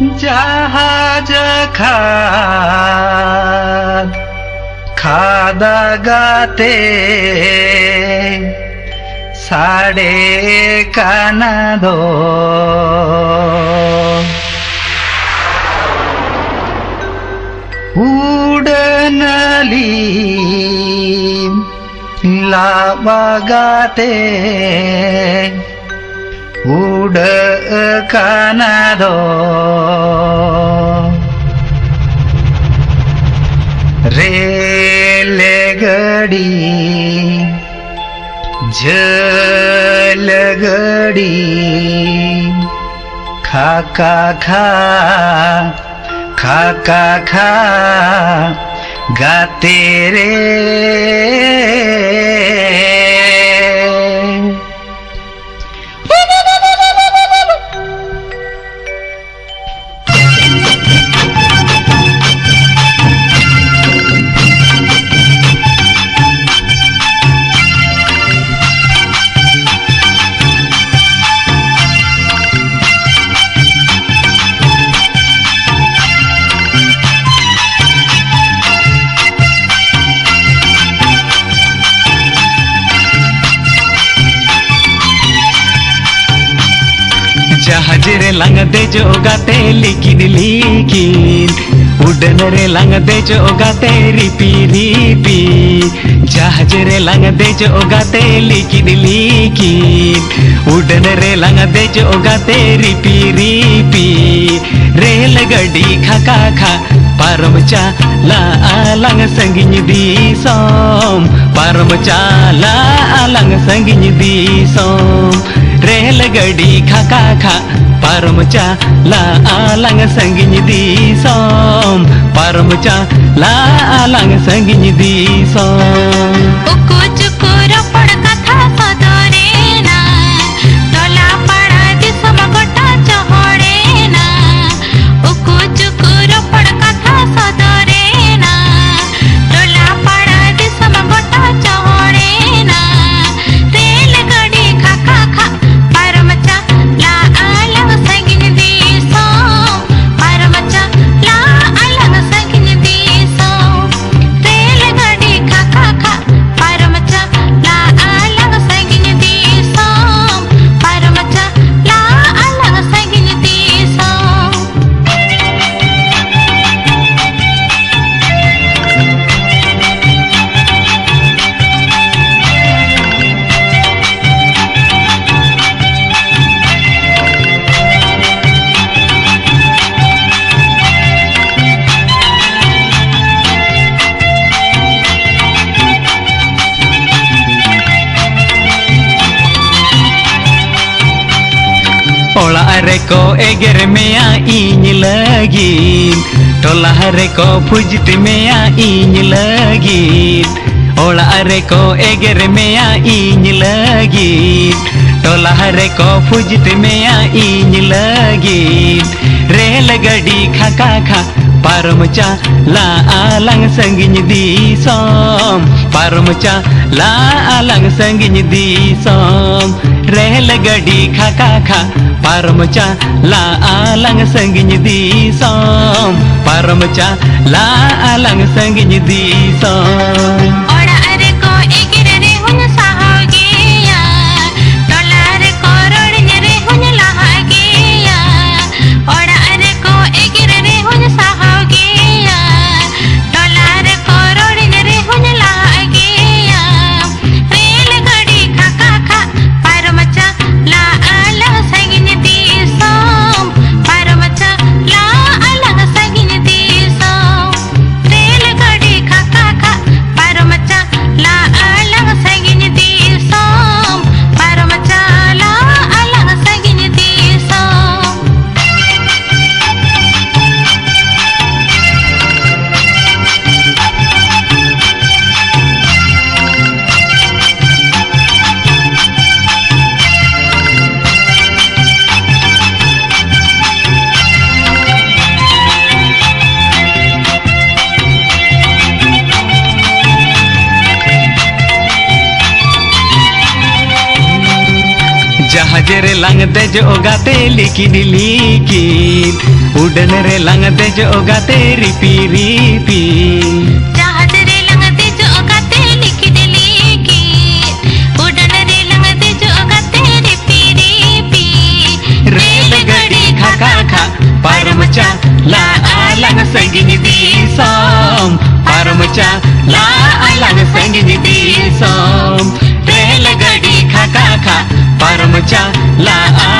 जहाज खादागाते साडे कानादो उडनली लावागाते उड कानादो रेलगड़ी जलगड़ी खा खा खा खा खा खा गाते रे जहाज रे लांग दे जो गाते लिकिन लिकिन उड़न रे लांग दे जो गाते रिपी रिपी जहाज रे लांग दे जो गाते लिकिन लिकिन उड़न रे लांग दे जो गाते रिपी रिपी रेल गड़ी खा खा खा पारम चाला आलांग संगिन दिसोम पारम चाला आलांग संगिन दिसोम रेल गड़ी खा खा खा पारम चाला आलांग संगिन दिसोम पारम चाला आलांग संगिन दिसोम उकु चुकु रपड़ कथा सदरेना तोला पाड़ा दिसम गोटा चहड़ेना उकु चुकु रपड़ कथा सदरेना तोला पाड़ा दिसम गोटा चहड़ेना रेल गड़ी खा खा खा पारम चाला आलांग संगिन दिसोम पारम चाला आलांग संगिन दिसोम रेल गड़ी खा खा खा पारम चाला आलांग संगिन दिसोम पारम चाला आलांग संगिन दिसोम ओला रे को एगर में इन लगी टोला रे को फुजत में इन लगी ओला रे को एगर में इन लगी टोला रे को फुजत में इन लगी रेल गड़ी खा खा खा पारम चाला आलांग संगिन दिसोम पारम चाला आलांग संगिन दिसोम रेल गड़ी खा खा खा पारम चाला आलांग संगिन दिसोम पारम चाला आलांग संगिन दिसोम ओड़ा रे को एगिर रे हुन साहोगिया टोला रे को रोड़न रे हुन लाहागिया ओड़ा रे को एगिर रे हुन साहोगिया टोला रे को रोड़न रे हुन लाहागिया रेल गड़ी खा खा खा पारम चाला आलांग संगिन दिसोम पारम चाला आलांग संगिन दिसोम रेल गड़ी खा खा खा पारम चाला आलांग संगिन दिसोम पारम चाला आलांग संगिन दिसोम जहाज रे लांग दे जो गाते लिकिन लिकिन उड़न रे लंग देजो गाते रिपी रिपी जहाज रे लंग देजो गाते लिखित लिखित उड़न रे लंग देजो गाते रिपी रिपी रेलगाड़ी खा खा खा पारम ला लंग संगिनी दिसम पारम ला लंग संगिनी दिसम रेलगाड़ी खा खा खा पारम ला